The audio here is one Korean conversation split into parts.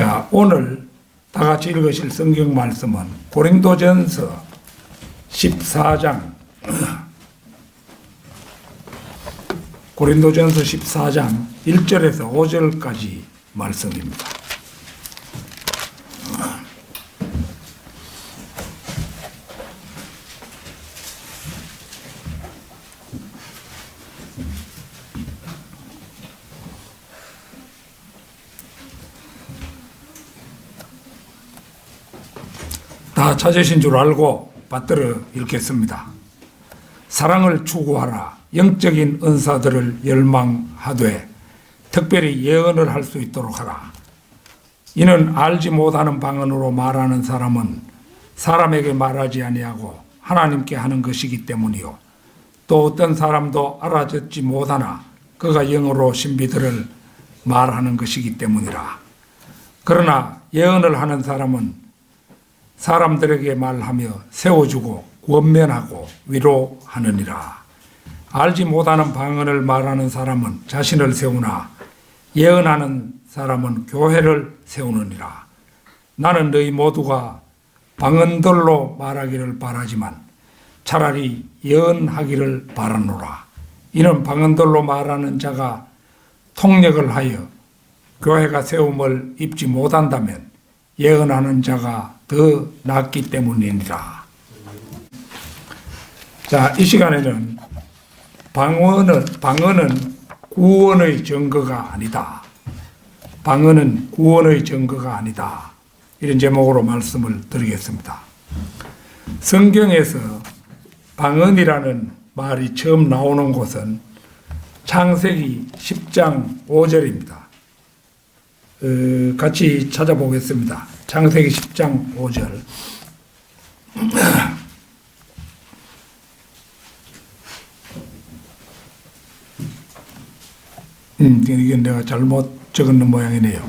자, 오늘 다 같이 읽으실 성경 말씀은 고린도전서 14장 고린도전서 14장 1절에서 5절까지 말씀입니다. 다 찾으신 줄 알고 받들어 읽겠습니다. 사랑을 추구하라. 영적인 은사들을 열망하되 특별히 예언을 할 수 있도록 하라. 이는 알지 못하는 방언으로 말하는 사람은 사람에게 말하지 아니하고 하나님께 하는 것이기 때문이요. 또 어떤 사람도 알아듣지 못하나 그가 영어로 신비들을 말하는 것이기 때문이라. 그러나 예언을 하는 사람은 사람들에게 말하며 세워주고 권면하고 위로하느니라. 알지 못하는 방언을 말하는 사람은 자신을 세우나 예언하는 사람은 교회를 세우느니라. 나는 너희 모두가 방언들로 말하기를 바라지만 차라리 예언하기를 바라노라. 이는 방언들로 말하는 자가 통역을 하여 교회가 세움을 입지 못한다면 예언하는 자가 더 낫기 때문이니라. 자, 이 시간에는 방언은 구원의 증거가 아니다. 방언은 구원의 증거가 아니다. 이런 제목으로 말씀을 드리겠습니다. 성경에서 방언이라는 말이 처음 나오는 곳은 창세기 10장 5절입니다. 같이 찾아보겠습니다. 창세기 10장 5절. 이건 내가 잘못 적은 모양이네요.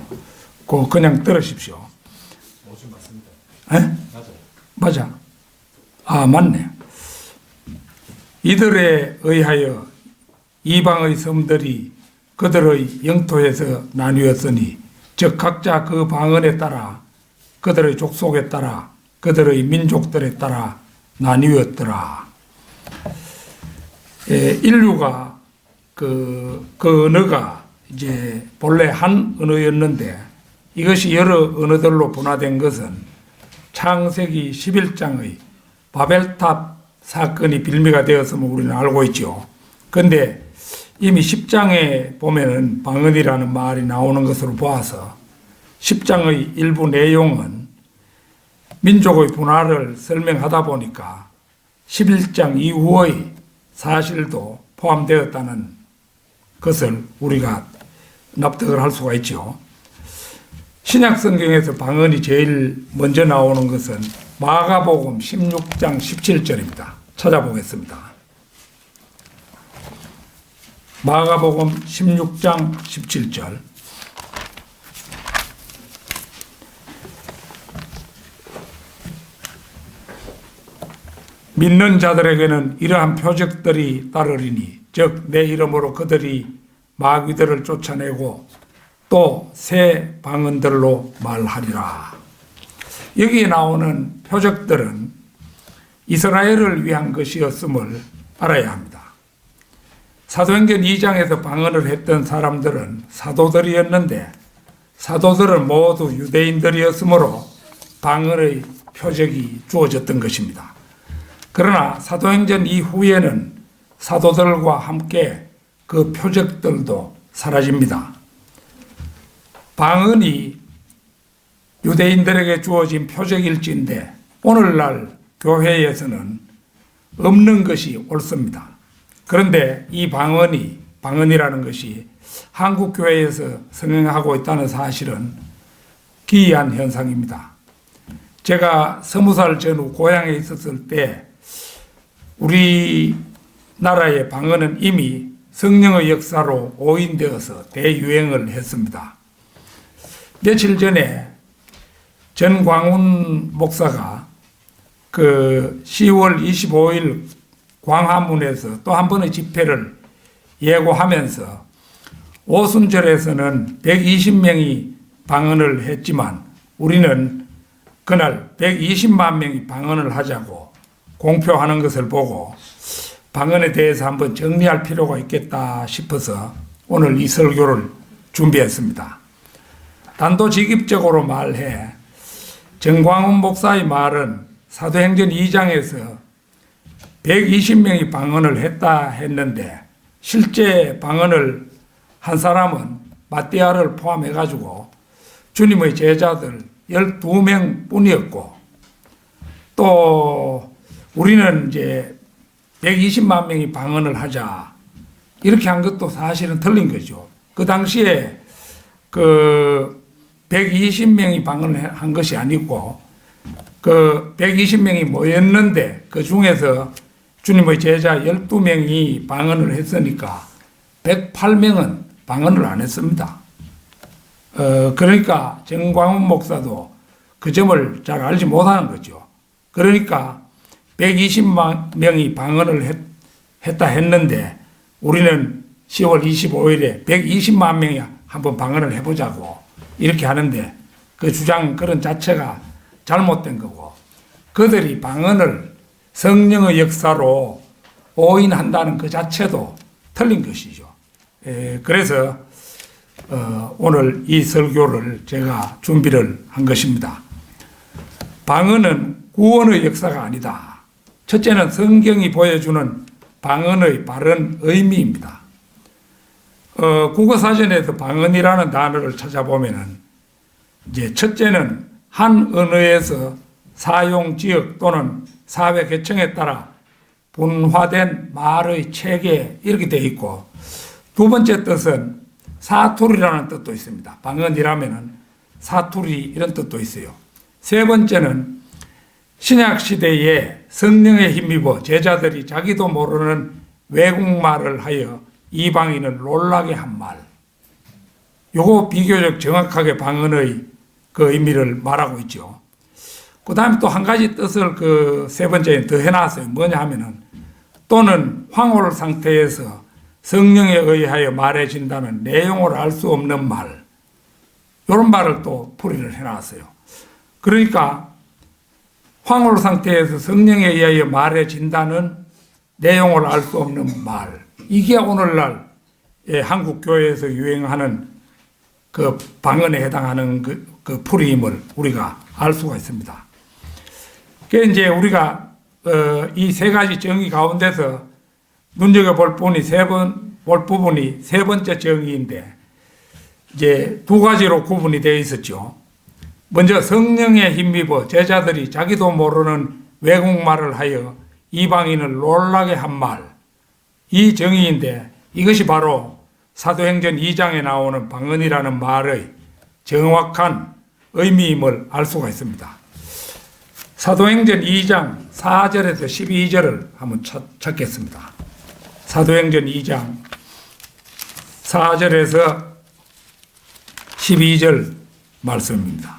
그냥 들으십시오. 맞습니다. 에? 맞아. 아, 맞네. 이들에 의하여 이방의 섬들이 그들의 영토에서 나뉘었으니 즉 각자 그 방언에 따라 그들의 족속에 따라 그들의 민족들에 따라 나뉘었더라. 인류가 그 언어가 이제 본래 한 언어였는데 이것이 여러 언어들로 분화된 것은 창세기 11장의 바벨탑 사건이 빌미가 되었음을 우리는 알고 있죠. 그런데 이미 10장에 보면은 방언이라는 말이 나오는 것으로 보아서 10장의 일부 내용은 민족의 분화를 설명하다 보니까 11장 이후의 사실도 포함되었다는 것을 우리가 납득을 할 수가 있죠. 신약 성경에서 방언이 제일 먼저 나오는 것은 마가복음 16장 17절입니다. 찾아보겠습니다. 마가복음 16장 17절. 믿는 자들에게는 이러한 표적들이 따르리니 즉 내 이름으로 그들이 마귀들을 쫓아내고 또 새 방언들로 말하리라. 여기에 나오는 표적들은 이스라엘을 위한 것이었음을 알아야 합니다. 사도행전 2장에서 방언을 했던 사람들은 사도들이었는데 사도들은 모두 유대인들이었으므로 방언의 표적이 주어졌던 것입니다. 그러나 사도행전 이후에는 사도들과 함께 그 표적들도 사라집니다. 방언이 유대인들에게 주어진 표적일지인데 오늘날 교회에서는 없는 것이 옳습니다. 그런데 이 방언이라는 것이 한국 교회에서 성행하고 있다는 사실은 기이한 현상입니다. 제가 20살 전후 고향에 있었을 때 우리나라의 방언은 이미 성령의 역사로 오인되어서 대유행을 했습니다. 며칠 전에 전광훈 목사가 그 10월 25일 광화문에서 또 한 번의 집회를 예고하면서 오순절에서는 120명이 방언을 했지만 우리는 그날 120만 명이 방언을 하자고 공표하는 것을 보고 방언에 대해서 한번 정리할 필요가 있겠다 싶어서 오늘 이 설교를 준비했습니다. 단도직입적으로 말해 정광훈 목사의 말은 사도행전 2장에서 120명이 방언을 했다 했는데 실제 방언을 한 사람은 마띠아를 포함해 가지고 주님의 제자들 12명 뿐이었고, 또 우리는 이제 120만 명이 방언을 하자 이렇게 한 것도 사실은 틀린 거죠. 그 당시에 그 120명이 방언을 한 것이 아니고 그 120명이 모였는데 그 중에서 주님의 제자 12명이 방언을 했으니까 108명은 방언을 안 했습니다. 그러니까 정광훈 목사도 그 점을 잘 알지 못하는 거죠. 그러니까 120만 명이 방언을 했다 했는데 우리는 10월 25일에 120만 명이 한번 방언을 해보자고 이렇게 하는데 그 주장 그런 자체가 잘못된 거고, 그들이 방언을 성령의 역사로 오인한다는 그 자체도 틀린 것이죠. 그래서 오늘 이 설교를 제가 준비를 한 것입니다. 방언은 구원의 역사가 아니다. 첫째는 성경이 보여주는 방언의 바른 의미입니다. 국어사전에서 방언이라는 단어를 찾아보면은 이제 첫째는 한 언어에서 사용 지역 또는 사회 계층에 따라 분화된 말의 체계 이렇게 되어 있고, 두 번째 뜻은 사투리라는 뜻도 있습니다. 방언이라면은 사투리 이런 뜻도 있어요. 세 번째는 신약 시대에 성령에 힘입어 제자들이 자기도 모르는 외국말을 하여 이방인을 놀라게 한 말. 요거 비교적 정확하게 방언의 그 의미를 말하고 있죠. 그 다음에 또 한 가지 뜻을 그 세 번째에 더 해놨어요. 뭐냐 하면은 또는 황홀 상태에서 성령에 의하여 말해진다는 내용을 알 수 없는 말. 이런 말을 또 풀이를 해놨어요. 그러니까 황홀 상태에서 성령에 의하여 말해진다는 내용을 알 수 없는 말. 이게 오늘날 한국 교회에서 유행하는 그 방언에 해당하는 그 풀이임을 우리가 알 수가 있습니다. 그 이제 우리가 이 세 가지 정의 가운데서 눈여겨볼 부분이 세 번째 정의인데 이제 두 가지로 구분이 되어 있었죠. 먼저 성령에 힘입어 제자들이 자기도 모르는 외국말을 하여 이방인을 놀라게 한 말. 이 정의인데 이것이 바로 사도행전 2장에 나오는 방언이라는 말의 정확한 의미임을 알 수가 있습니다. 사도행전 2장 4절에서 12절을 한번 찾겠습니다. 사도행전 2장 4절에서 12절 말씀입니다.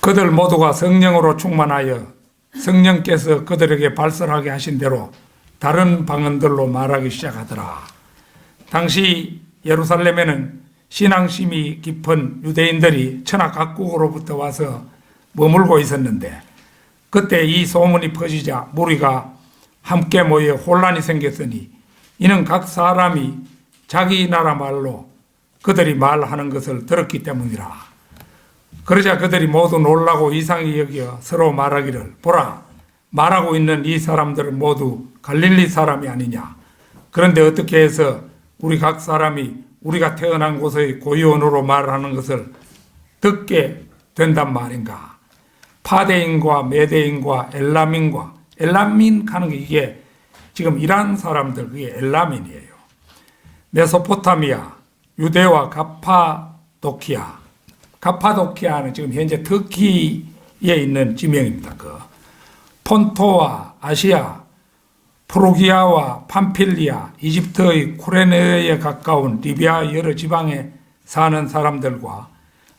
그들 모두가 성령으로 충만하여 성령께서 그들에게 발설하게 하신 대로 다른 방언들로 말하기 시작하더라. 당시 예루살렘에는 신앙심이 깊은 유대인들이 천하 각국으로부터 와서 머물고 있었는데 그때 이 소문이 퍼지자 무리가 함께 모여 혼란이 생겼으니 이는 각 사람이 자기 나라 말로 그들이 말하는 것을 들었기 때문이라. 그러자 그들이 모두 놀라고 이상히 여겨 서로 말하기를 보라, 말하고 있는 이 사람들은 모두 갈릴리 사람이 아니냐. 그런데 어떻게 해서 우리 각 사람이 우리가 태어난 곳의 고유언어로 말하는 것을 듣게 된단 말인가. 파데인과 메데인과 엘라민과, 엘라민 하는 게 이게 지금 이란 사람들, 그게 엘라민이에요. 메소포타미아, 유대와 가파도키아. 가파도키아는 지금 현재 터키에 있는 지명입니다. 폰토와 아시아, 프로기아와 팜필리아, 이집트의 쿠레네에 가까운 리비아 여러 지방에 사는 사람들과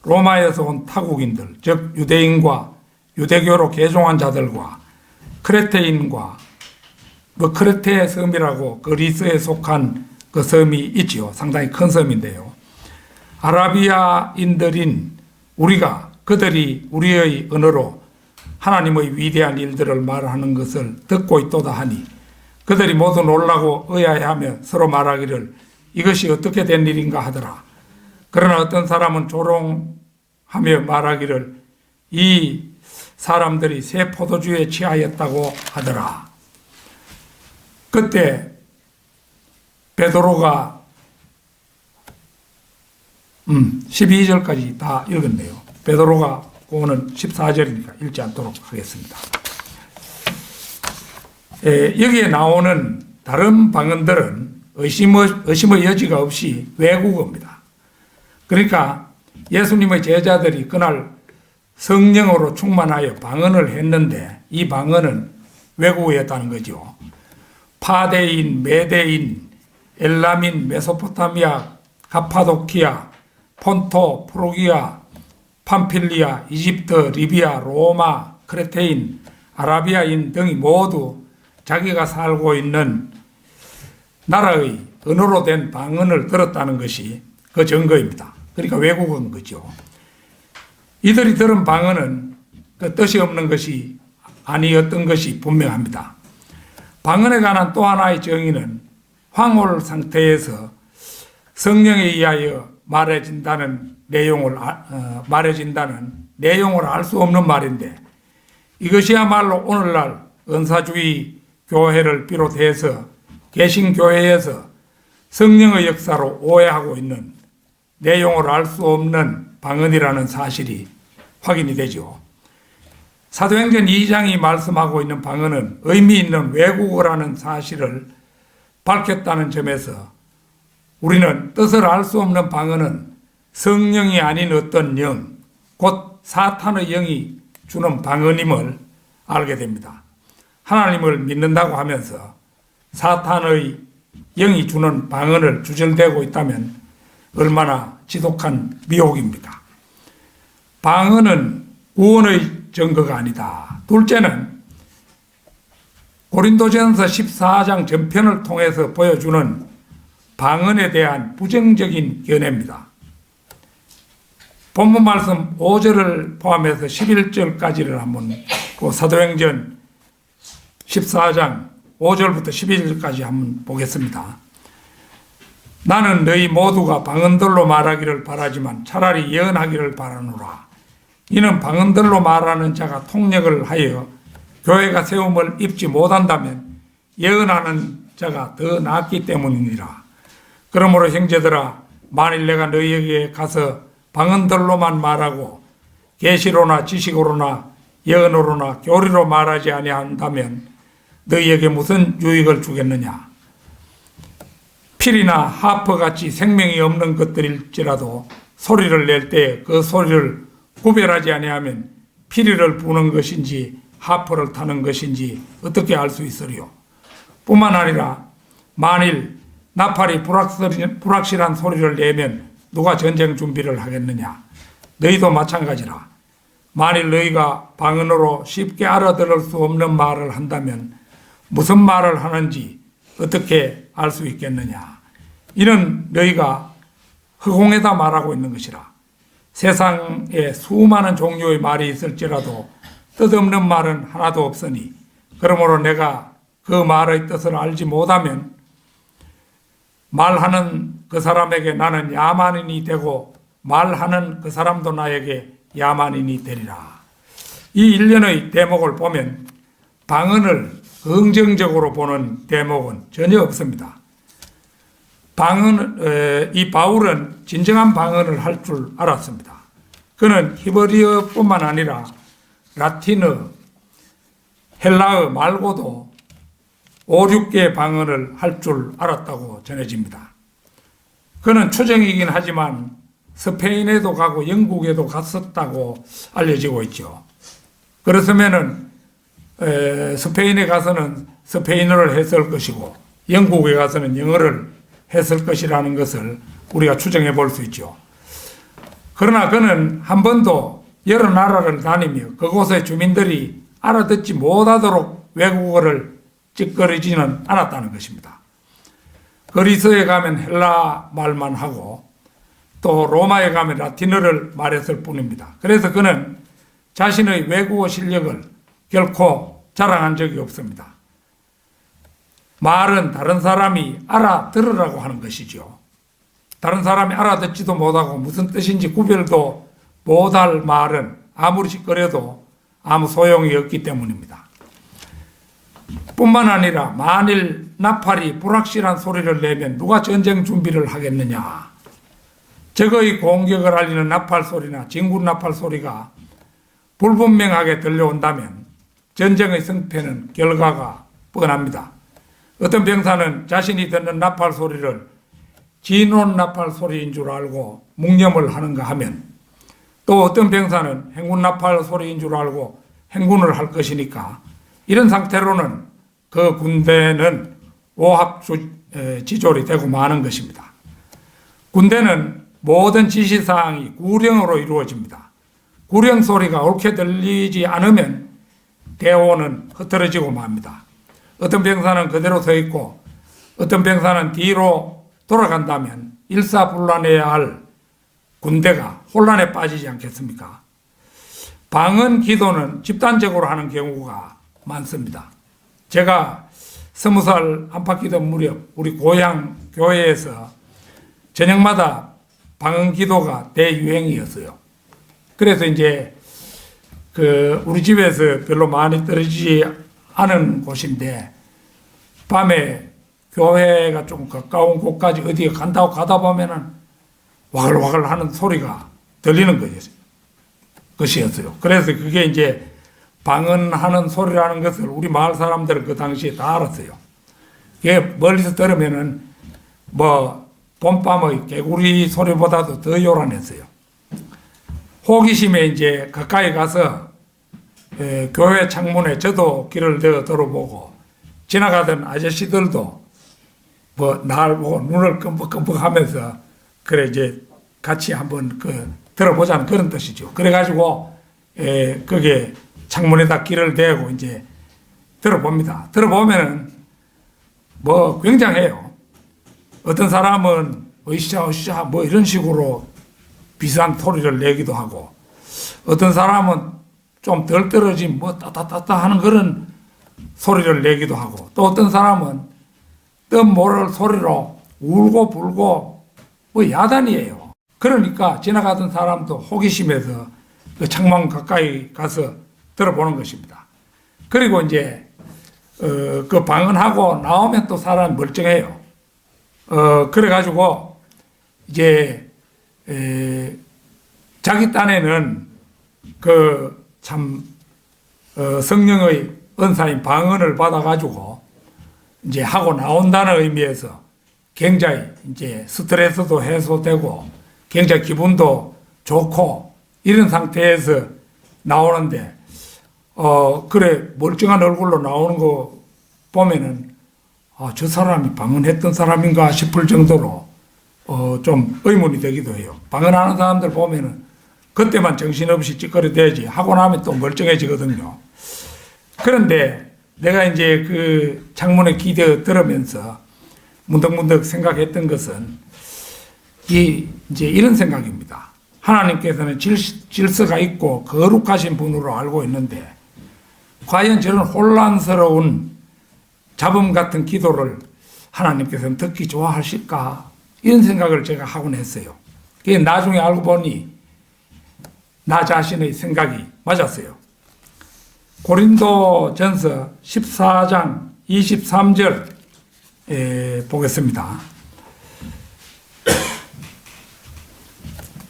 로마에서 온 타국인들, 즉 유대인과 유대교로 개종한 자들과 크레테인과 뭐 크레테 섬이라고 그리스에 속한 그 섬이 있지요. 상당히 큰 섬인데요. 아라비아인들인 우리가 그들이 우리의 언어로 하나님의 위대한 일들을 말하는 것을 듣고 있도다 하니 그들이 모두 놀라고 의아해하며 서로 말하기를 이것이 어떻게 된 일인가 하더라. 그러나 어떤 사람은 조롱하며 말하기를 이 사람들이 새 포도주에 취하였다고 하더라. 그때 베드로가 12절까지 다 읽었네요. 베드로가 그거는 14절이니까 읽지 않도록 하겠습니다. 여기에 나오는 다른 방언들은 의심의 여지가 없이 외국어입니다. 그러니까 예수님의 제자들이 그날 성령으로 충만하여 방언을 했는데 이 방언은 외국어였다는 거죠. 파데인, 메데인, 엘라민, 메소포타미아, 가파도키아, 폰토, 프로기아, 팜필리아, 이집트, 리비아, 로마, 크레테인, 아라비아인 등이 모두 자기가 살고 있는 나라의 언어로 된 방언을 들었다는 것이 그 증거입니다. 그러니까 외국어인 거죠. 이들이 들은 방언은 그 뜻이 없는 것이 아니었던 것이 분명합니다. 방언에 관한 또 하나의 정의는 황홀 상태에서 성령에 의하여 말해진다는 내용을 알 수 없는 말인데 이것이야말로 오늘날 은사주의 교회를 비롯해서 개신교회에서 성령의 역사로 오해하고 있는 내용을 알 수 없는 방언이라는 사실이 확인이 되죠. 사도행전 2장이 말씀하고 있는 방언은 의미 있는 외국어라는 사실을 밝혔다는 점에서 우리는 뜻을 알 수 없는 방언은 성령이 아닌 어떤 영, 곧 사탄의 영이 주는 방언임을 알게 됩니다. 하나님을 믿는다고 하면서 사탄의 영이 주는 방언을 주절되고 있다면 얼마나 지독한 미혹입니까? 방언은 구원의 증거가 아니다. 둘째는 고린도전서 14장 전편을 통해서 보여주는 방언에 대한 부정적인 견해입니다. 본문 말씀 5절을 포함해서 11절까지를 한번 사도행전 14장 5절부터 11절까지 한번 보겠습니다. 나는 너희 모두가 방언들로 말하기를 바라지만 차라리 예언하기를 바라노라. 이는 방언들로 말하는 자가 통역을 하여 교회가 세움을 입지 못한다면 예언하는 자가 더 낫기 때문이니라. 그러므로 형제들아, 만일 내가 너희에게 가서 방언들로만 말하고 계시로나 지식으로나 예언으로나 교리로 말하지 아니한다면 너희에게 무슨 유익을 주겠느냐. 필이나 하퍼같이 생명이 없는 것들일지라도 소리를 낼 때 그 소리를 구별하지 아니하면 피리를 부는 것인지 하퍼를 타는 것인지 어떻게 알 수 있으리요. 뿐만 아니라 만일 나팔이 불확실한 소리를 내면 누가 전쟁 준비를 하겠느냐. 너희도 마찬가지라. 만일 너희가 방언으로 쉽게 알아들을 수 없는 말을 한다면 무슨 말을 하는지 어떻게 알 수 있겠느냐. 이는 너희가 허공에다 말하고 있는 것이라. 세상에 수많은 종류의 말이 있을지라도 뜻없는 말은 하나도 없으니 그러므로 내가 그 말의 뜻을 알지 못하면 말하는 그 사람에게 나는 야만인이 되고 말하는 그 사람도 나에게 야만인이 되리라. 이 일련의 대목을 보면 방언을 긍정적으로 보는 대목은 전혀 없습니다. 이 바울은 진정한 방언을 할 줄 알았습니다. 그는 히브리어뿐만 아니라 라틴어, 헬라어 말고도 5, 6개의 방언을 할 줄 알았다고 전해집니다. 그는 추정이긴 하지만 스페인에도 가고 영국에도 갔었다고 알려지고 있죠. 그렇다면은 스페인에 가서는 스페인어를 했을 것이고 영국에 가서는 영어를 했을 것이라는 것을 우리가 추정해 볼 수 있죠. 그러나 그는 한 번도 여러 나라를 다니며 그곳의 주민들이 알아듣지 못하도록 외국어를 찌꺼리지는 않았다는 것입니다. 그리스에 가면 헬라 말만 하고 또 로마에 가면 라틴어를 말했을 뿐입니다. 그래서 그는 자신의 외국어 실력을 결코 자랑한 적이 없습니다. 말은 다른 사람이 알아들으라고 하는 것이죠. 다른 사람이 알아듣지도 못하고 무슨 뜻인지 구별도 못할 말은 아무리 시끄러도 아무 소용이 없기 때문입니다. 뿐만 아니라 만일 나팔이 불확실한 소리를 내면 누가 전쟁 준비를 하겠느냐. 적의 공격을 알리는 나팔 소리나 진군 나팔 소리가 불분명하게 들려온다면 전쟁의 승패는 결과가 뻔합니다. 어떤 병사는 자신이 듣는 나팔 소리를 진원 나팔 소리인 줄 알고 묵념을 하는가 하면 또 어떤 병사는 행군 나팔 소리인 줄 알고 행군을 할 것이니까 이런 상태로는 그 군대는 오합지졸이 되고 마는 것입니다. 군대는 모든 지시사항이 구령으로 이루어집니다. 구령 소리가 옳게 들리지 않으면 대오는 흐트러지고 맙니다. 어떤 병사는 그대로 서 있고 어떤 병사는 뒤로 돌아간다면 일사불란해야 할 군대가 혼란에 빠지지 않겠습니까? 방언 기도는 집단적으로 하는 경우가 많습니다. 제가 20살 안팎기도 무렵 우리 고향 교회에서 저녁마다 방언 기도가 대유행이었어요. 그래서 이제 우리 집에서 별로 많이 떨어지지 않은 곳인데 밤에 교회가 좀 가까운 곳까지 어디에 간다고 가다 보면은 와글와글 하는 소리가 들리는 것이었어요. 그래서 그게 이제 방언하는 소리라는 것을 우리 마을 사람들은 그 당시에 다 알았어요. 그게 멀리서 들으면은 봄밤의 개구리 소리보다도 더 요란했어요. 호기심에 이제 가까이 가서 교회 창문에 저도 길을 대어 들어보고 지나가던 아저씨들도 날 보고 눈을 끔뻑끔뻑 하면서 그래 이제 같이 한번 들어보자는 그런 뜻이죠. 그래가지고 그게 창문에다 길을 대고 이제 들어봅니다. 들어보면은 굉장해요. 어떤 사람은 으쌰으쌰 이런 식으로 비슷한 소리를 내기도 하고 어떤 사람은 좀 덜 떨어진 따따따따 하는 그런 소리를 내기도 하고 또 어떤 사람은 뜻 모를 소리로 울고 불고 야단이에요. 그러니까 지나가던 사람도 호기심에서 그 창문 가까이 가서 들어보는 것입니다. 그리고 이제 그 방언하고 나오면 또 사람이 멀쩡해요. 그래가지고 이제 자기 딴에는 성령의 은사인 방언을 받아가지고 이제 하고 나온다는 의미에서 굉장히 이제 스트레스도 해소되고 굉장히 기분도 좋고 이런 상태에서 나오는데 그래 멀쩡한 얼굴로 나오는 거 보면은 저 사람이 방언했던 사람인가 싶을 정도로 좀 의문이 되기도 해요. 방언하는 사람들 보면은 그때만 정신없이 찌꺼리대지 하고 나면 또 멀쩡해지거든요. 그런데 내가 이제 그 창문에 기대 들으면서 문득문득 생각했던 것은 이제 이런 생각입니다. 하나님께서는 질서가 있고 거룩하신 분으로 알고 있는데 과연 저런 혼란스러운 잡음 같은 기도를 하나님께서는 듣기 좋아하실까? 이런 생각을 제가 하곤 했어요. 그게 나중에 알고 보니 나 자신의 생각이 맞았어요. 고린도전서 14장 23절 보겠습니다.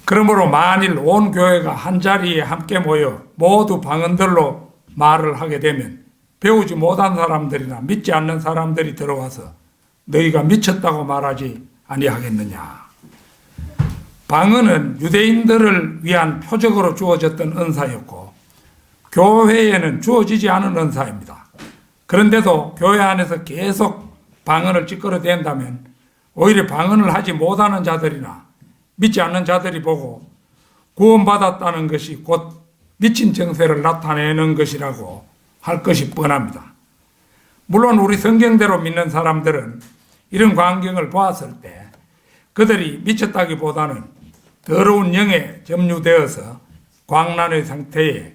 그러므로 만일 온 교회가 한자리에 함께 모여 모두 방언들로 말을 하게 되면 배우지 못한 사람들이나 믿지 않는 사람들이 들어와서 너희가 미쳤다고 말하지 아니하겠느냐. 방언은 유대인들을 위한 표적으로 주어졌던 은사였고 교회에는 주어지지 않은 은사입니다. 그런데도 교회 안에서 계속 방언을 찌꺼러댄다면 오히려 방언을 하지 못하는 자들이나 믿지 않는 자들이 보고 구원받았다는 것이 곧 미친 정세를 나타내는 것이라고 할 것이 뻔합니다. 물론 우리 성경대로 믿는 사람들은 이런 광경을 보았을 때 그들이 미쳤다기보다는 더러운 영에 점유되어서 광란의 상태에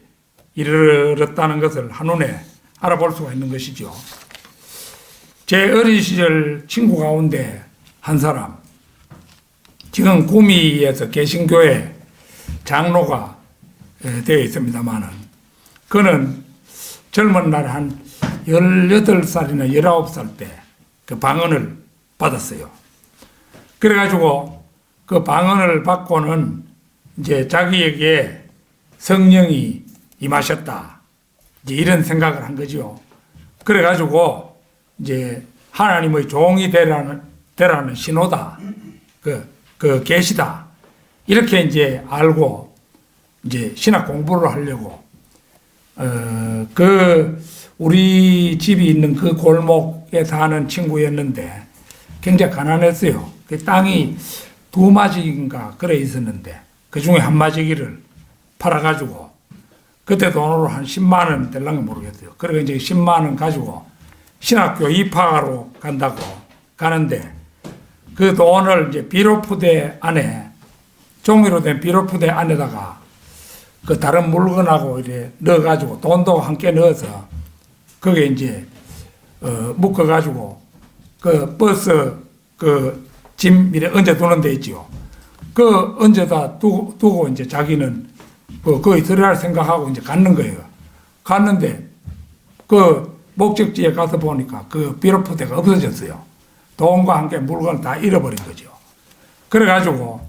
이르렀다는 것을 한눈에 알아볼 수가 있는 것이죠. 제 어린 시절 친구 가운데 한 사람, 지금 구미에서 개신교회 장로가 되어 있습니다만은, 그는 젊은 날 한 18살이나 19살 때 그 방언을 받았어요. 그래가지고 그 방언을 받고는 이제 자기에게 성령이 임하셨다, 이제 이런 생각을 한 거죠. 그래가지고 이제 하나님의 종이 되라는 신호다, 그 계시다, 이렇게 이제 알고 이제 신학 공부를 하려고 우리 집이 있는 그 골목에 사는 친구였는데 굉장히 가난했어요. 그 땅이 2마지기인가 그래 있었는데 그 중에 1마지기를 팔아가지고 그때 돈으로 한 10만 원 될랑가 모르겠어요. 그래서 이제 10만 원 가지고 신학교 입학하러 간다고 가는데 그 돈을 이제 비료푸대 안에, 종이로 된 비료푸대 안에다가 그 다른 물건하고 이렇게 넣어가지고 돈도 함께 넣어서 거기에 이제 묶어가지고 그 버스 그 짐 이래 얹어두는 데 있지요. 그 얹어다 두고 이제 자기는 거기 들어갈 생각하고 이제 갔는 거예요. 갔는데 그 목적지에 가서 보니까 그 비료푸대가 없어졌어요. 돈과 함께 물건을 다 잃어버린 거죠. 그래가지고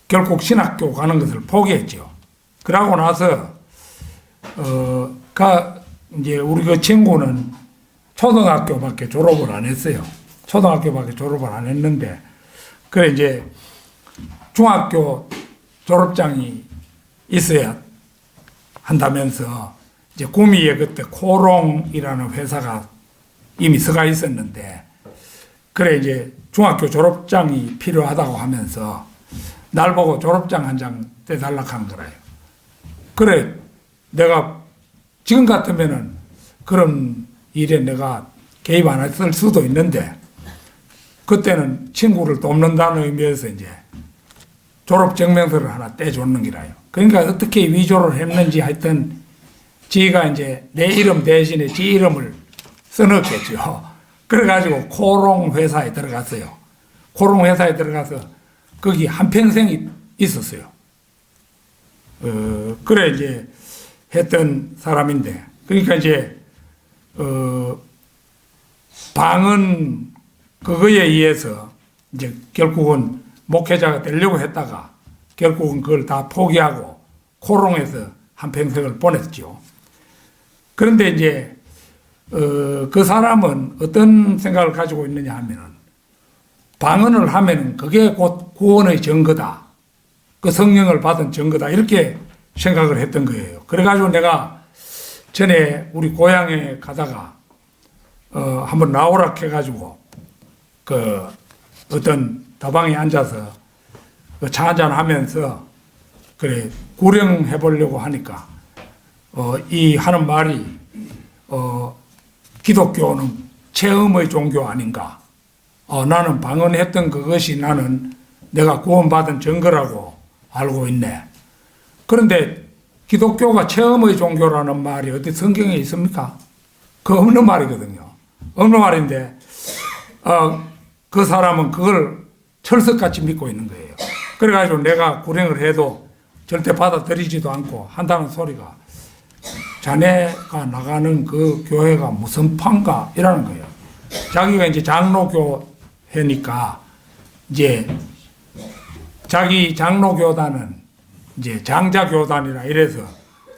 결국 신학교 가는 것을 포기했죠. 그러고 나서 이제 우리 그 친구는 초등학교밖에 졸업을 안 했어요. 초등학교밖에 졸업을 안 했는데, 그래 이제 중학교 졸업장이 있어야 한다면서 이제 구미에 그때 코롱이라는 회사가 이미 서가 있었는데, 그래 이제 중학교 졸업장이 필요하다고 하면서 날 보고 졸업장 한 장 떼달라 한 거라요. 그래 내가 지금 같으면은 그런 일에 내가 개입 안 했을 수도 있는데, 그때는 친구를 돕는다는 의미에서 이제 졸업 증명서를 하나 떼줬는 기라요. 그러니까 어떻게 위조를 했는지 하여튼 지가 이제 내 이름 대신에 지 이름을 써넣겠죠. 그래가지고 코롱 회사에 들어갔어요. 코롱 회사에 들어가서 거기 한평생 있었어요. 그래 이제 했던 사람인데, 그러니까 이제 방언 그거에 의해서 이제 결국은 목회자가 되려고 했다가 결국은 그걸 다 포기하고 코롱에서 한평생을 보냈죠. 그런데 이제 그 사람은 어떤 생각을 가지고 있느냐 하면은, 방언을 하면은 그게 곧 구원의 증거다, 그 성령을 받은 증거다, 이렇게 생각을 했던 거예요. 그래가지고 내가 전에 우리 고향에 가다가 한번 나오라 해가지고 그 어떤 다방에 앉아서 차 한잔 하면서 그래 구령해 보려고 하니까 이 하는 말이 기독교는 체험의 종교 아닌가, 나는 방언했던 그것이 나는 내가 구원받은 증거라고 알고 있네. 그런데 기독교가 체험의 종교라는 말이 어디 성경에 있습니까? 그 없는 말이거든요. 없는 말인데 그 사람은 그걸 철석같이 믿고 있는 거예요. 그래가지고 내가 구령을 해도 절대 받아들이지도 않고 한다는 소리가, 자네가 나가는 그 교회가 무슨 판가 이라는 거예요. 자기가 이제 장로교회니까 이제 자기 장로교단은 이제 장자교단이라 이래서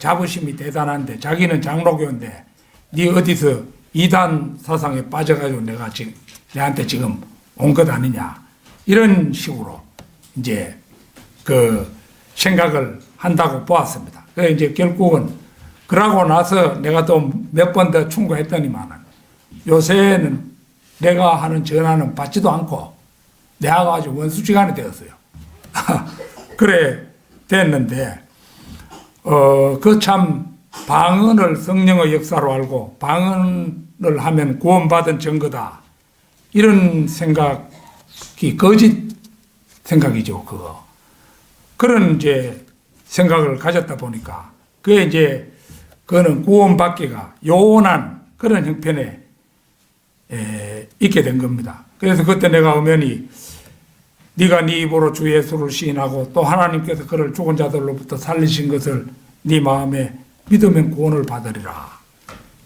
자부심이 대단한데, 자기는 장로교인데 네 어디서 이단 사상에 빠져가지고 내가 지금 내한테 지금 온 것 아니냐, 이런 식으로 이제 그 생각을 한다고 보았습니다. 그래서 이제 결국은 그러고 나서 내가 또 몇 번 더 충고했더니만은 요새는 내가 하는 전화는 받지도 않고 내하고 아주 원수지간이 되었어요. 그래 됐는데 그 참 방언을 성령의 역사로 알고 방언을 하면 구원받은 증거다. 이런 생각이 거짓 생각이죠, 그거. 그런 이제 생각을 가졌다 보니까 그게 이제 그거는 구원받기가 요원한 그런 형편에 있게 된 겁니다. 그래서 그때 내가 엄연히 네가 네 입으로 주 예수를 시인하고 또 하나님께서 그를 죽은 자들로부터 살리신 것을 네 마음에 믿으면 구원을 받으리라.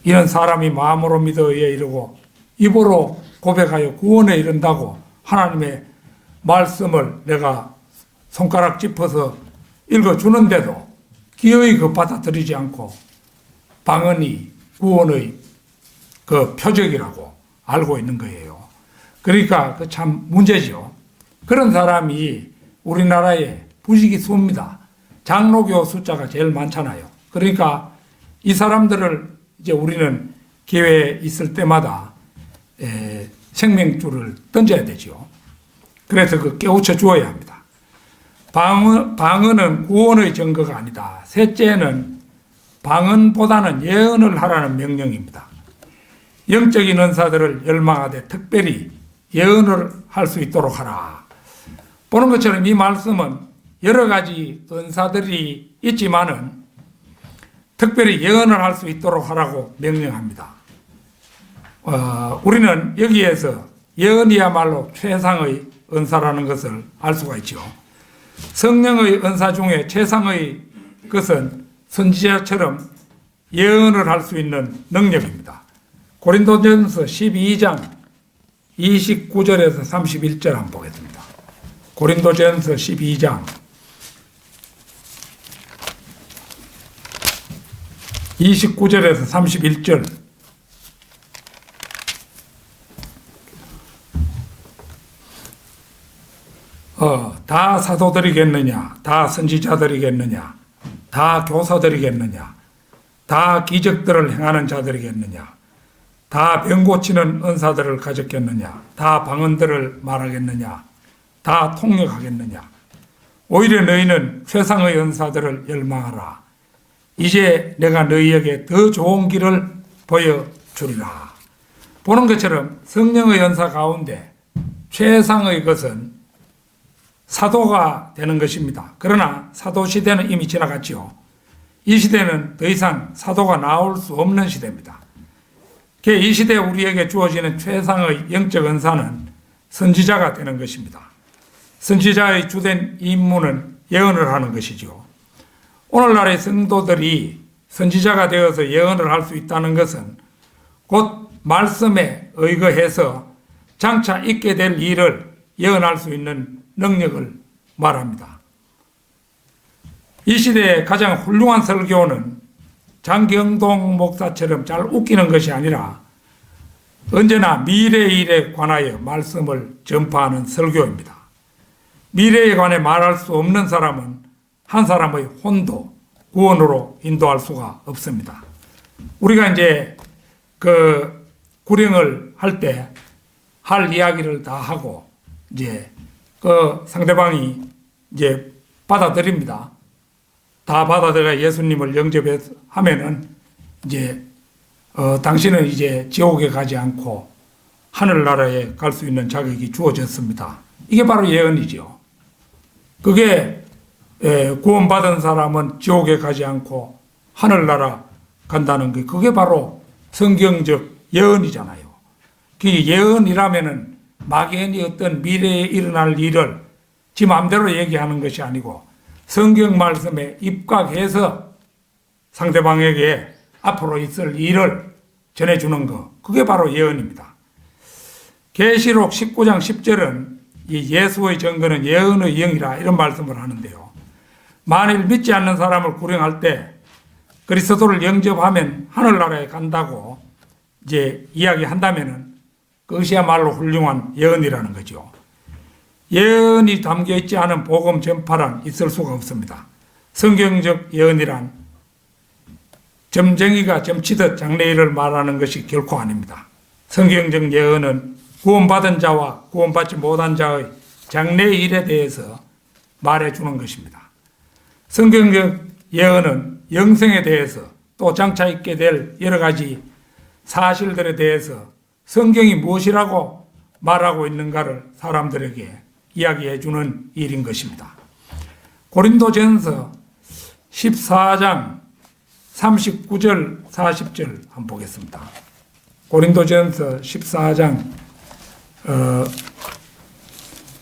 이런 사람이 마음으로 믿어야 이르고 입으로 고백하여 구원에 이른다고 하나님의 말씀을 내가 손가락 짚어서 읽어주는데도 기어이 그 받아들이지 않고 방언이 구원의 그 표적이라고 알고 있는 거예요. 그러니까 그 참 문제죠. 그런 사람이 우리나라에 부지기수입니다. 장로교 숫자가 제일 많잖아요. 그러니까 이 사람들을 이제 우리는 기회에 있을 때마다 생명줄을 던져야 되죠. 그래서 그 깨우쳐 주어야 합니다. 방언은 구원의 증거가 아니다. 셋째는 방언보다는 예언을 하라는 명령입니다. 영적인 은사들을 열망하되 특별히 예언을 할 수 있도록 하라. 보는 것처럼 이 말씀은 여러 가지 은사들이 있지만은 특별히 예언을 할 수 있도록 하라고 명령합니다. 우리는 여기에서 예언이야말로 최상의 은사라는 것을 알 수가 있죠. 성령의 은사 중에 최상의 것은 선지자처럼 예언을 할 수 있는 능력입니다. 고린도전서 12장 29절에서 31절 한번 보겠습니다. 고린도전서 12장 29절에서 31절. 다 사도들이겠느냐? 다 선지자들이겠느냐? 다 교사들이겠느냐? 다 기적들을 행하는 자들이겠느냐? 다 병 고치는 은사들을 가졌겠느냐? 다 방언들을 말하겠느냐? 다 통역하겠느냐? 오히려 너희는 최상의 은사들을 열망하라. 이제 내가 너희에게 더 좋은 길을 보여주리라. 보는 것처럼 성령의 은사 가운데 최상의 것은 사도가 되는 것입니다. 그러나 사도 시대는 이미 지나갔지요. 이 시대는 더 이상 사도가 나올 수 없는 시대입니다. 이 시대에 우리에게 주어지는 최상의 영적 은사는 선지자가 되는 것입니다. 선지자의 주된 임무는 예언을 하는 것이죠. 오늘날의 성도들이 선지자가 되어서 예언을 할 수 있다는 것은 곧 말씀에 의거해서 장차 있게 될 일을 예언할 수 있는 능력을 말합니다. 이 시대의 가장 훌륭한 설교는 장경동 목사처럼 잘 웃기는 것이 아니라 언제나 미래의 일에 관하여 말씀을 전파하는 설교입니다. 미래에 관해 말할 수 없는 사람은 한 사람의 혼도, 구원으로 인도할 수가 없습니다. 우리가 이제 그 구령을 할 때 할 이야기를 다 하고 이제 그 상대방이 이제 받아들입니다. 다 받아들여 예수님을 영접하면은 이제 당신은 이제 지옥에 가지 않고 하늘나라에 갈 수 있는 자격이 주어졌습니다. 이게 바로 예언이죠. 그게 구원받은 사람은 지옥에 가지 않고 하늘나라 간다는 게 그게 바로 성경적 예언이잖아요. 그 예언이라면은 막연히 어떤 미래에 일어날 일을 지 마음대로 얘기하는 것이 아니고 성경 말씀에 입각해서 상대방에게 앞으로 있을 일을 전해주는 것, 그게 바로 예언입니다. 계시록 19장 10절은 이 예수의 증거는 예언의 영이라 이런 말씀을 하는데요. 만일 믿지 않는 사람을 구령할 때 그리스도를 영접하면 하늘나라에 간다고 이제 이야기한다면은 그것이야말로 훌륭한 예언이라는 거죠. 예언이 담겨 있지 않은 복음 전파란 있을 수가 없습니다. 성경적 예언이란 점쟁이가 점치듯 장래일을 말하는 것이 결코 아닙니다. 성경적 예언은 구원받은 자와 구원받지 못한 자의 장래일에 대해서 말해주는 것입니다. 성경적 예언은 영생에 대해서 또 장차 있게 될 여러 가지 사실들에 대해서 성경이 무엇이라고 말하고 있는가를 사람들에게 이야기해 주는 일인 것입니다. 고린도전서 14장 39절 40절 한번 보겠습니다. 고린도전서 14장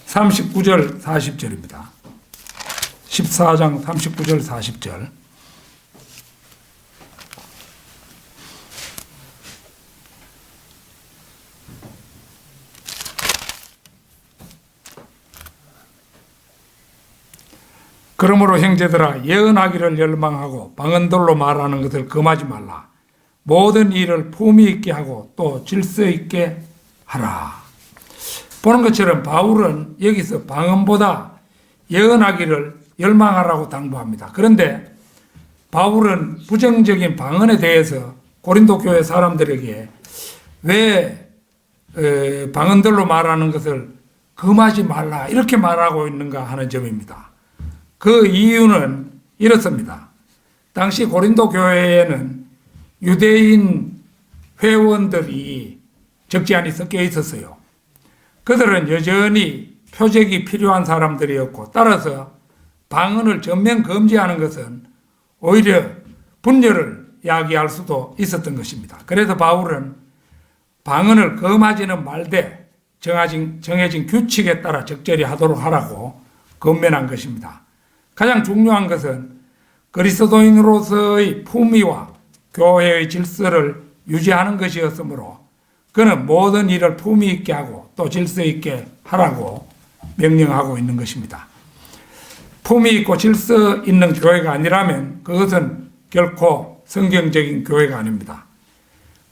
39절 40절입니다. 14장 39절 40절. 그러므로 형제들아 예언하기를 열망하고 방언들로 말하는 것을 금하지 말라. 모든 일을 품위 있게 하고 또 질서 있게 하라. 보는 것처럼 바울은 여기서 방언보다 예언하기를 열망하라고 당부합니다. 그런데 바울은 부정적인 방언에 대해서 고린도 교회 사람들에게 왜 방언들로 말하는 것을 금하지 말라 이렇게 말하고 있는가 하는 점입니다. 그 이유는 이렇습니다. 당시 고린도 교회에는 유대인 회원들이 적지 않이 섞여 있었어요. 그들은 여전히 표적이 필요한 사람들이었고 따라서 방언을 전면 금지하는 것은 오히려 분열을 야기할 수도 있었던 것입니다. 그래서 바울은 방언을 금하지는 말되 정해진 규칙에 따라 적절히 하도록 하라고 권면한 것입니다. 가장 중요한 것은 그리스도인으로서의 품위와 교회의 질서를 유지하는 것이었으므로 그는 모든 일을 품위 있게 하고 또 질서 있게 하라고 명령하고 있는 것입니다. 품위 있고 질서 있는 교회가 아니라면 그것은 결코 성경적인 교회가 아닙니다.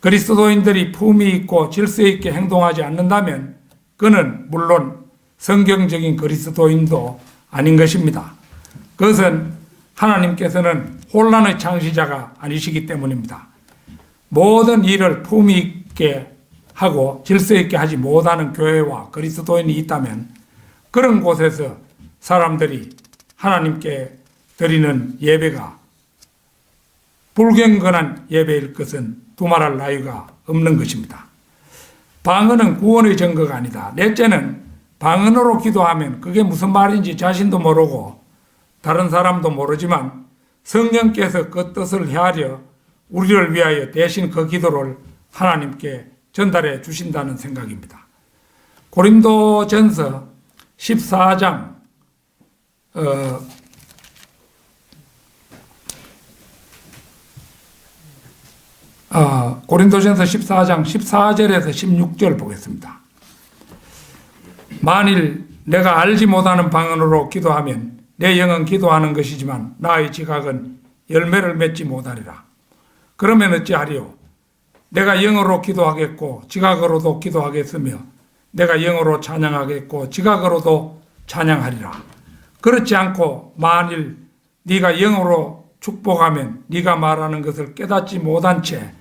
그리스도인들이 품위 있고 질서 있게 행동하지 않는다면 그는 물론 성경적인 그리스도인도 아닌 것입니다. 그것은 하나님께서는 혼란의 창시자가 아니시기 때문입니다. 모든 일을 품위 있게 하고 질서 있게 하지 못하는 교회와 그리스도인이 있다면 그런 곳에서 사람들이 하나님께 드리는 예배가 불경건한 예배일 것은 두말할 나위가 없는 것입니다. 방언은 구원의 증거가 아니다. 넷째는 방언으로 기도하면 그게 무슨 말인지 자신도 모르고 다른 사람도 모르지만 성령께서 그 뜻을 헤아려 우리를 위하여 대신 그 기도를 하나님께 전달해 주신다는 생각입니다. 고린도전서 14장 고린도전서 14장 14절에서 16절 보겠습니다. 만일 내가 알지 못하는 방언으로 기도하면 내 영은 기도하는 것이지만 나의 지각은 열매를 맺지 못하리라. 그러면 어찌하리요? 내가 영어로 기도하겠고 지각으로도 기도하겠으며 내가 영어로 찬양하겠고 지각으로도 찬양하리라. 그렇지 않고 만일 네가 영어로 축복하면 네가 말하는 것을 깨닫지 못한 채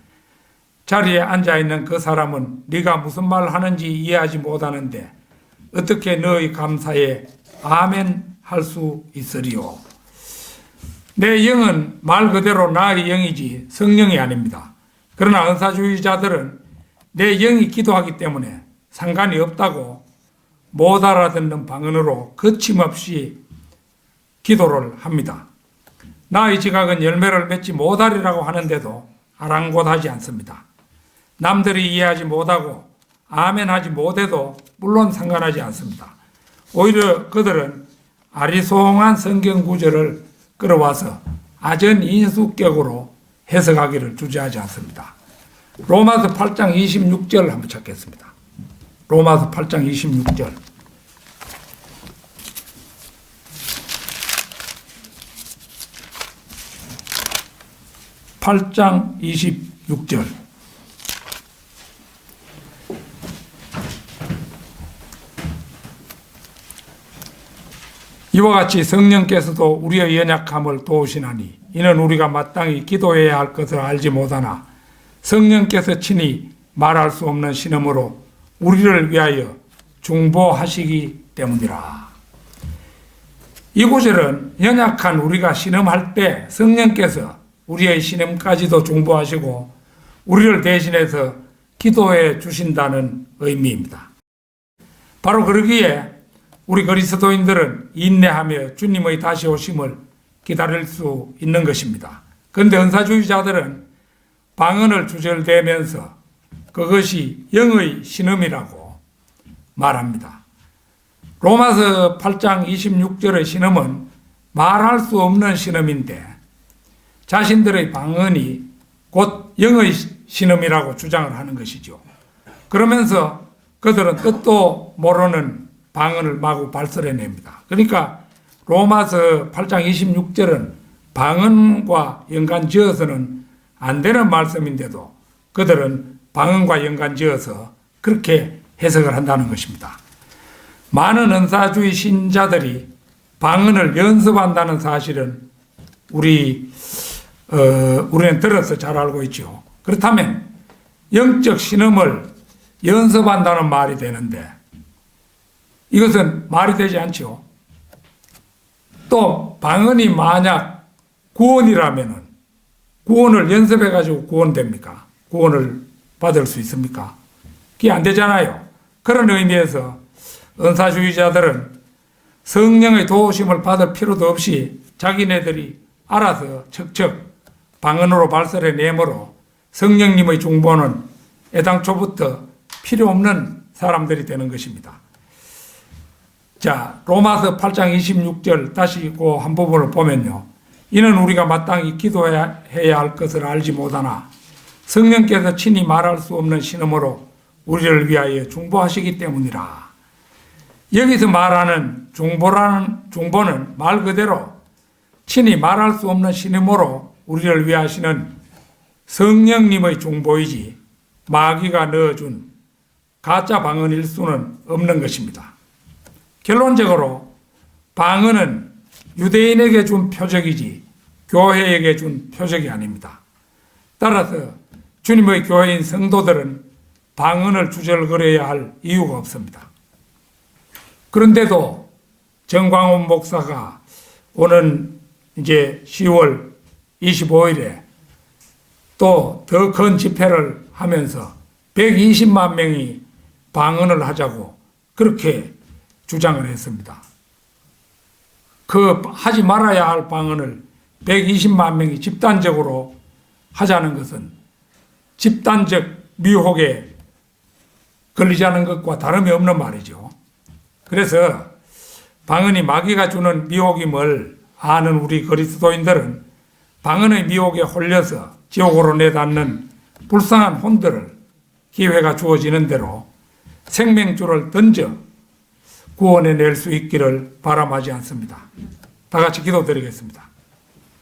자리에 앉아있는 그 사람은 네가 무슨 말 하는지 이해하지 못하는데 어떻게 너의 감사에 아멘 할 수 있으리요? 내 영은 말 그대로 나의 영이지 성령이 아닙니다. 그러나 은사주의자들은 내 영이 기도하기 때문에 상관이 없다고 못 알아듣는 방언으로 거침없이 기도를 합니다. 나의 지각은 열매를 맺지 못하리라고 하는데도 아랑곳하지 않습니다. 남들이 이해하지 못하고 아멘하지 못해도 물론 상관하지 않습니다. 오히려 그들은 아리송한 성경 구절을 끌어와서 아전 인수격으로 해석하기를 주저하지 않습니다. 로마서 8장 26절 한번 찾겠습니다. 로마서 8장 26절. (8장 26절) 이와 같이 성령께서도 우리의 연약함을 도우시나니 이는 우리가 마땅히 기도해야 할 것을 알지 못하나 성령께서 친히 말할 수 없는 신음으로 우리를 위하여 중보하시기 때문이라. 이 구절은 연약한 우리가 신음할 때 성령께서 우리의 신음까지도 중보하시고 우리를 대신해서 기도해 주신다는 의미입니다. 바로 그러기에 우리 그리스도인들은 인내하며 주님의 다시 오심을 기다릴 수 있는 것입니다. 그런데 은사주의자들은 방언을 주절대면서 그것이 영의 신음이라고 말합니다. 로마서 8장 26절의 신음은 말할 수 없는 신음인데 자신들의 방언이 곧 영의 신음이라고 주장을 하는 것이죠. 그러면서 그들은 뜻도 모르는 방언을 마구 발설해냅니다. 그러니까 로마서 8장 26절은 방언과 연관지어서는 안 되는 말씀인데도 그들은 방언과 연관지어서 그렇게 해석을 한다는 것입니다. 많은 은사주의 신자들이 방언을 연습한다는 사실은 우리는 들어서 잘 알고 있죠. 그렇다면 영적 신음을 연습한다는 말이 되는데 이것은 말이 되지 않죠. 또 방언이 만약 구원이라면 구원을 연습해가지고 구원됩니까? 구원을 받을 수 있습니까? 그게 안 되잖아요. 그런 의미에서 은사주의자들은 성령의 도우심을 받을 필요도 없이 자기네들이 알아서 척척 방언으로 발설해 내므로 성령님의 중보는 애당초부터 필요 없는 사람들이 되는 것입니다. 자, 로마서 8장 26절 다시 그 한 부분을 보면요. 이는 우리가 마땅히 기도해야 할 것을 알지 못하나 성령께서 친히 말할 수 없는 신음으로 우리를 위하여 중보하시기 때문이라. 여기서 말하는 중보는 말 그대로 친히 말할 수 없는 신음으로 우리를 위하시는 성령님의 중보이지 마귀가 넣어준 가짜 방언일 수는 없는 것입니다. 결론적으로 방언은 유대인에게 준 표적이지 교회에게 준 표적이 아닙니다. 따라서 주님의 교회인 성도들은 방언을 주절거려야 할 이유가 없습니다. 그런데도 정광훈 목사가 오는 이제 10월 25일에 또 더 큰 집회를 하면서 120만 명이 방언을 하자고 그렇게 주장을 했습니다. 그 하지 말아야 할 방언을 120만 명이 집단적으로 하자는 것은 집단적 미혹에 걸리자는 것과 다름이 없는 말이죠. 그래서 방언이 마귀가 주는 미혹임을 아는 우리 그리스도인들은 방언의 미혹에 홀려서 지옥으로 내닫는 불쌍한 혼들을 기회가 주어지는 대로 생명줄을 던져 구원해낼 수 있기를 바람하지 않습니다. 다 같이 기도드리겠습니다.